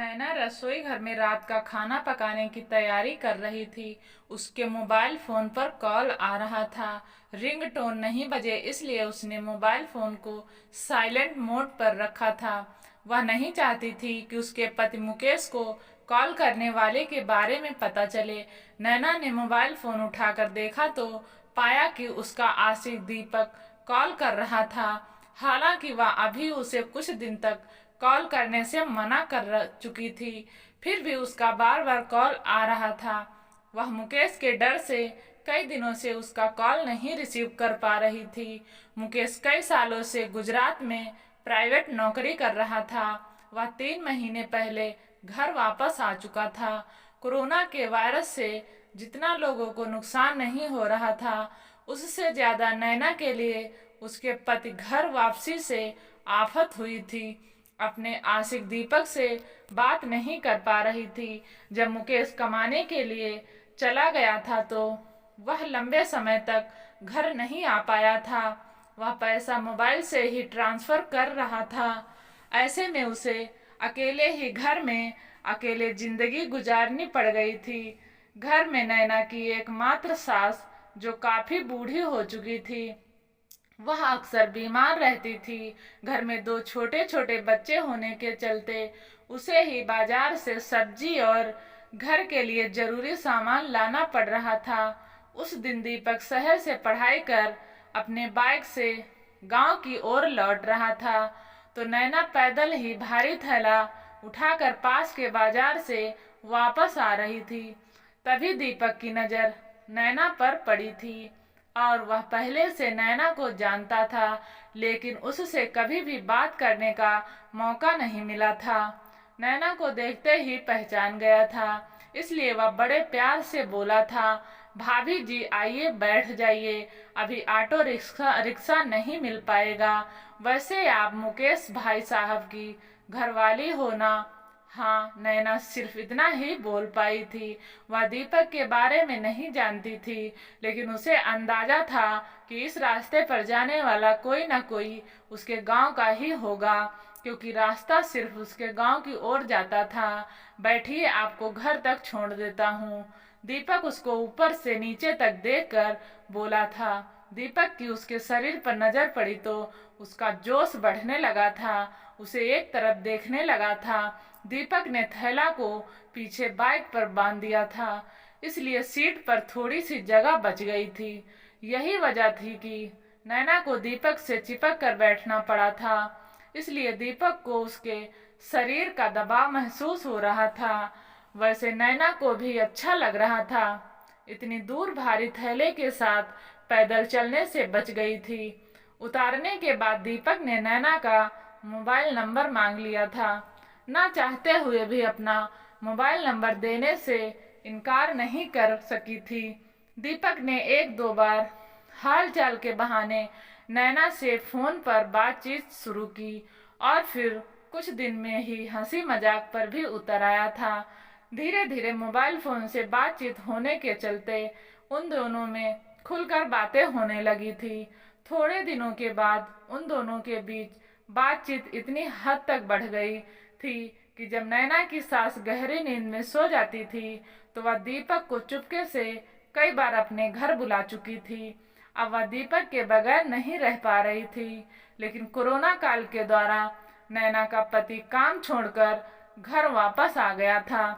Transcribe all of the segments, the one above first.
नैना रसोई घर में रात का खाना पकाने की तैयारी कर रही थी। उसके मोबाइल फोन पर कॉल आ रहा था। रिंगटोन नहीं बजे इसलिए उसने मोबाइल फोन को साइलेंट मोड पर रखा था। वह नहीं चाहती थी कि उसके पति मुकेश को कॉल करने वाले के बारे में पता चले। नैना ने मोबाइल फोन उठाकर देखा तो पाया कि उसका आशिक दीपक कॉल कर रहा था। हालांकि वह अभी उसे कुछ दिन तक कॉल करने से मना कर चुकी थी, फिर भी उसका बार बार कॉल आ रहा था। वह मुकेश के डर से कई दिनों से उसका कॉल नहीं रिसीव कर पा रही थी। मुकेश कई सालों से गुजरात में प्राइवेट नौकरी कर रहा था। वह 3 महीने पहले घर वापस आ चुका था। कोरोना के वायरस से जितना लोगों को नुकसान नहीं हो रहा था, उससे ज्यादा नैना के लिए उसके पति घर वापसी से आफत हुई थी। अपने आशिक दीपक से बात नहीं कर पा रही थी। जब मुकेश कमाने के लिए चला गया था तो वह लंबे समय तक घर नहीं आ पाया था। वह पैसा मोबाइल से ही ट्रांसफर कर रहा था। ऐसे में उसे अकेले ही घर में अकेले जिंदगी गुजारनी पड़ गई थी। घर में नैना की एकमात्र सास जो काफी बूढ़ी हो चुकी थी, वह अक्सर बीमार रहती थी। घर में 2 छोटे छोटे बच्चे होने के चलते उसे ही बाजार से सब्जी और घर के लिए जरूरी सामान लाना पड़ रहा था। उस दिन दीपक शहर से पढ़ाई कर अपने बाइक से गांव की ओर लौट रहा था तो नैना पैदल ही भारी थैला उठाकर पास के बाजार से वापस आ रही थी। तभी दीपक की नजर नैना पर पड़ी थी और वह पहले से नैना को जानता था, लेकिन उससे कभी भी बात करने का मौका नहीं मिला था। नैना को देखते ही पहचान गया था, इसलिए वह बड़े प्यार से बोला था, भाभी जी आइए बैठ जाइए, अभी ऑटो रिक्शा रिक्शा नहीं मिल पाएगा। वैसे आप मुकेश भाई साहब की घरवाली हो ना? हाँ, नैना सिर्फ इतना ही बोल पाई थी। वह दीपक के बारे में नहीं जानती थी, लेकिन उसे अंदाजा था कि इस रास्ते पर जाने वाला कोई न कोई उसके गांव का ही होगा, क्योंकि रास्ता सिर्फ उसके गांव की ओर जाता था। बैठिए, आपको घर तक छोड़ देता हूँ। दीपक उसको ऊपर से नीचे तक देखकर बोला था। दीपक की उसके शरीर पर नजर पड़ी तो उसका जोश बढ़ने लगा था। उसे एक तरफ देखने लगा था। दीपक ने थैला को पीछे बाइक पर बांध दिया था, इसलिए सीट पर थोड़ी सी जगह बच गई थी। यही वजह थी कि नैना को दीपक से चिपक कर बैठना पड़ा था, इसलिए दीपक को उसके शरीर का दबाव महसूस हो रहा था। वैसे नैना को भी अच्छा लग रहा था। इतनी दूर भारी थैले के साथ पैदल चलने से बच गई थी। उतारने के बाद दीपक ने नैना का मोबाइल नंबर मांग लिया था। ना चाहते हुए भी अपना मोबाइल नंबर देने से इनकार नहीं कर सकी थी। दीपक ने 1-2 बार हाल चाल के बहाने नैना से फोन पर बातचीत शुरू की और फिर कुछ दिन में ही हंसी मजाक पर भी उतर आया था। धीरे धीरे मोबाइल फोन से बातचीत होने के चलते उन दोनों में खुलकर बातें होने लगी थी। थोड़े दिनों के बाद उन दोनों के बीच बातचीत इतनी हद तक बढ़ गई थी कि जब नैना की सास गहरी नींद में सो जाती थी तो वह दीपक को चुपके से कई बार अपने घर बुला चुकी थी। अब वह दीपक के बगैर नहीं रह पा रही थी, लेकिन कोरोना काल के द्वारा नैना का पति काम छोड़कर घर वापस आ गया था।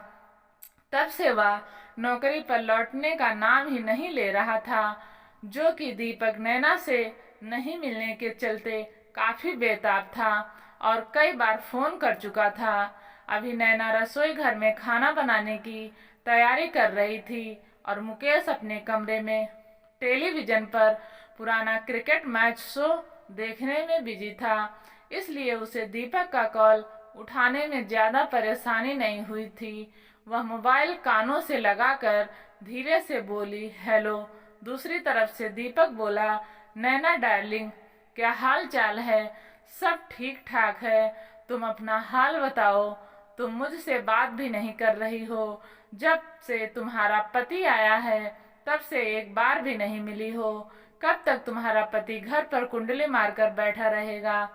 तब से वह नौकरी पर लौटने का नाम ही नहीं ले रहा था, जो कि दीपक नैना से नहीं मिलने के चलते काफी बेताब था और कई बार फोन कर चुका था। अभी नैना रसोई घर में खाना बनाने की तैयारी कर रही थी और मुकेश अपने कमरे में टेलीविजन पर पुराना क्रिकेट मैच शो देखने में बिजी था, इसलिए उसे दीपक का कॉल उठाने में ज्यादा परेशानी नहीं हुई थी। वह मोबाइल कानों से लगाकर धीरे से बोली, हेलो। दूसरी तरफ से दीपक बोला, नैना डार्लिंग, क्या हाल चाल है? सब ठीक ठाक है, तुम अपना हाल बताओ। तुम मुझसे बात भी नहीं कर रही हो। जब से तुम्हारा पति आया है तब से एक बार भी नहीं मिली हो। कब तक तुम्हारा पति घर पर कुंडली मारकर बैठा रहेगा?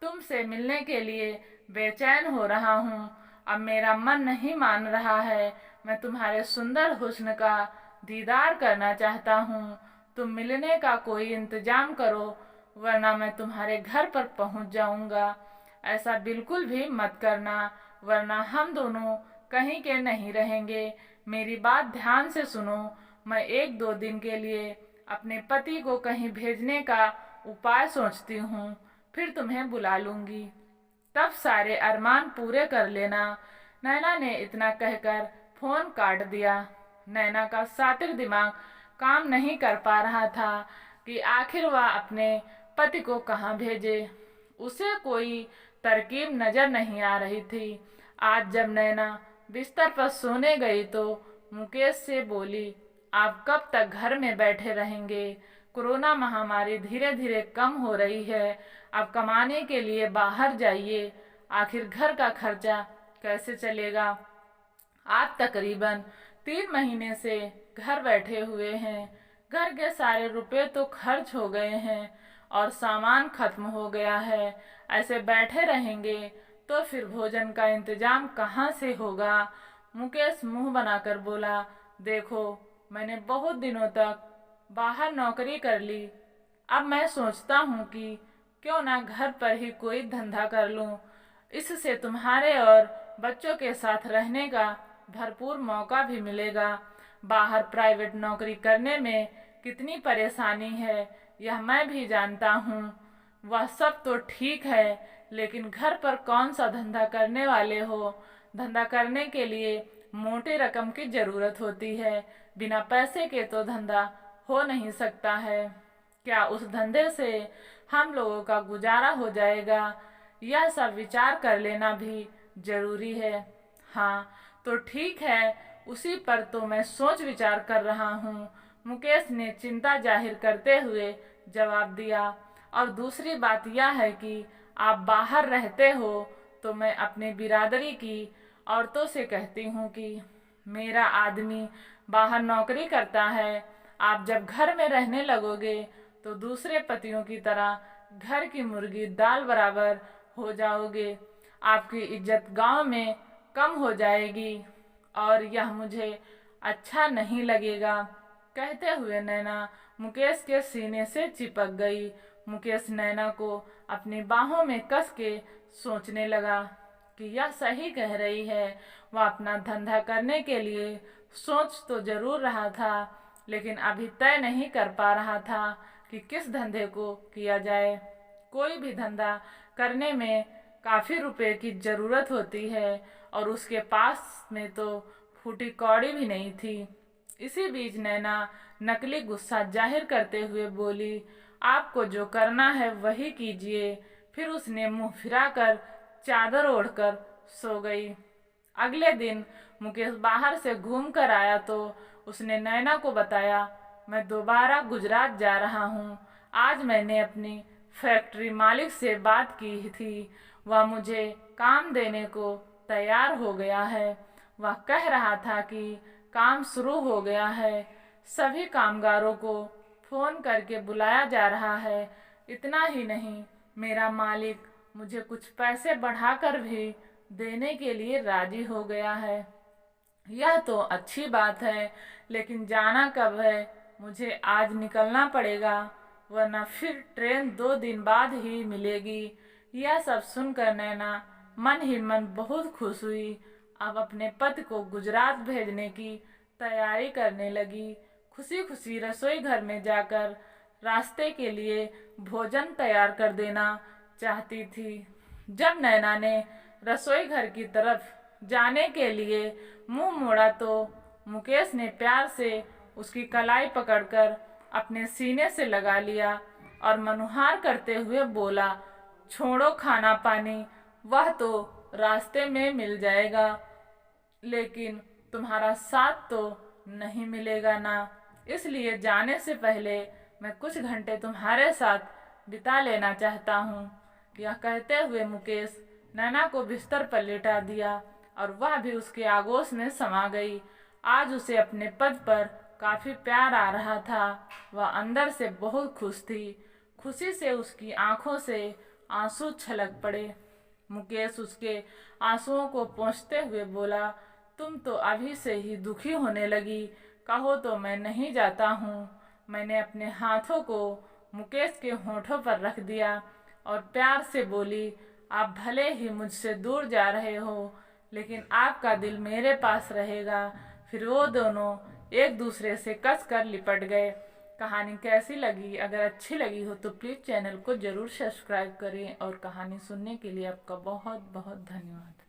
तुमसे मिलने के लिए बेचैन हो रहा हूँ। अब मेरा मन नहीं मान रहा है। मैं तुम्हारे सुंदर हुस्न का दीदार करना चाहता हूँ। तुम मिलने का कोई इंतजाम करो, वरना मैं तुम्हारे घर पर पहुँच जाऊँगा। ऐसा बिल्कुल भी मत करना, वरना हम दोनों कहीं के नहीं रहेंगे। मेरी बात ध्यान से सुनो। मैं 1-2 दिन के लिए अपने पति को कहीं भेजने का उपाय सोचती हूँ, फिर तुम्हें बुला लूंगी। तब सारे अरमान पूरे कर लेना। नैना ने इतना कहकर फोन काट दिया। नैना का सातिर दिमाग काम नहीं कर पा रहा था कि आखिर वह अपने पति को कहाँ भेजे। उसे कोई तरकीब नजर नहीं आ रही थी। आज जब नैना बिस्तर पर सोने गई तो मुकेश से बोली, आप कब तक घर में बैठे रहेंगे? कोरोना महामारी धीरे धीरे कम हो रही है। अब कमाने के लिए बाहर जाइए। आखिर घर का खर्चा कैसे चलेगा? आप तकरीबन 3 महीने से घर बैठे हुए हैं। घर के सारे रुपए तो खर्च हो गए हैं और सामान खत्म हो गया है। ऐसे बैठे रहेंगे तो फिर भोजन का इंतजाम कहाँ से होगा? मुकेश मुंह बनाकर बोला, देखो, मैंने बहुत दिनों तक बाहर नौकरी कर ली। अब मैं सोचता हूँ कि क्यों ना घर पर ही कोई धंधा कर लूँ। इससे तुम्हारे और बच्चों के साथ रहने का भरपूर मौका भी मिलेगा। बाहर प्राइवेट नौकरी करने में कितनी परेशानी है, यह मैं भी जानता हूँ। वह सब तो ठीक है, लेकिन घर पर कौन सा धंधा करने वाले हो? धंधा करने के लिए मोटी रकम की जरूरत होती है। बिना पैसे के तो धंधा हो नहीं सकता है। क्या उस धंधे से हम लोगों का गुजारा हो जाएगा? यह सब विचार कर लेना भी जरूरी है। हाँ, तो ठीक है, उसी पर तो मैं सोच विचार कर रहा हूँ, मुकेश ने चिंता जाहिर करते हुए जवाब दिया। और दूसरी बात यह है कि आप बाहर रहते हो तो मैं अपनी बिरादरी की औरतों से कहती हूँ कि मेरा आदमी बाहर नौकरी करता है। आप जब घर में रहने लगोगे तो दूसरे पतियों की तरह घर की मुर्गी दाल बराबर हो जाओगे। आपकी इज्जत गांव में कम हो जाएगी और यह मुझे अच्छा नहीं लगेगा। कहते हुए नैना मुकेश के सीने से चिपक गई। मुकेश नैना को अपनी बाहों में कस के सोचने लगा कि यह सही कह रही है। वह अपना धंधा करने के लिए सोच तो जरूर रहा था, लेकिन अभी तय नहीं कर पा रहा था कि किस धंधे को किया जाए। कोई भी धंधा करने में काफी रुपए की जरूरत होती है और उसके पास में तो फूटी कौड़ी भी नहीं थी। इसी बीच नैना नकली गुस्सा जाहिर करते हुए बोली, आपको जो करना है वही कीजिए। फिर उसने मुंह फिराकर चादर ओढ़कर सो गई। अगले दिन मुकेश बाहर से घूम कर आया तो उसने नैना को बताया, मैं दोबारा गुजरात जा रहा हूँ। आज मैंने अपनी फैक्ट्री मालिक से बात की थी। वह मुझे काम देने को तैयार हो गया है। वह कह रहा था कि काम शुरू हो गया है। सभी कामगारों को फोन करके बुलाया जा रहा है। इतना ही नहीं, मेरा मालिक मुझे कुछ पैसे बढ़ाकर भी देने के लिए राजी हो गया है। यह तो अच्छी बात है, लेकिन जाना कब है? मुझे आज निकलना पड़ेगा, वरना फिर ट्रेन 2 दिन बाद ही मिलेगी। यह सब सुनकर नैना मन ही मन बहुत खुश हुई। अब अपने पति को गुजरात भेजने की तैयारी करने लगी। खुशी खुशी रसोई घर में जाकर रास्ते के लिए भोजन तैयार कर देना चाहती थी। जब नैना ने रसोई घर की तरफ जाने के लिए मुंह मोड़ा तो मुकेश ने प्यार से उसकी कलाई पकड़कर अपने सीने से लगा लिया और मनुहार करते हुए बोला, छोड़ो खाना पानी, वह तो रास्ते में मिल जाएगा, लेकिन तुम्हारा साथ तो नहीं मिलेगा ना। इसलिए जाने से पहले मैं कुछ घंटे तुम्हारे साथ बिता लेना चाहता हूँ। यह कहते हुए मुकेश नैना को बिस्तर पर लेटा दिया और वह भी उसके आगोश में समा गई। आज उसे अपने पद पर काफी प्यार आ रहा था। वह अंदर से बहुत खुश थी। खुशी से उसकी आंखों से आंसू छलक पड़े। मुकेश उसके आंसुओं को पोंछते हुए बोला, तुम तो अभी से ही दुखी होने लगी, कहो तो मैं नहीं जाता हूँ। मैंने अपने हाथों को मुकेश के होठों पर रख दिया और प्यार से बोली, आप भले ही मुझसे दूर जा रहे हो, लेकिन आपका दिल मेरे पास रहेगा। फिर वो दोनों एक दूसरे से कस कर लिपट गए। कहानी कैसी लगी? अगर अच्छी लगी हो तो प्लीज़ चैनल को ज़रूर सब्सक्राइब करें और कहानी सुनने के लिए आपका बहुत बहुत धन्यवाद।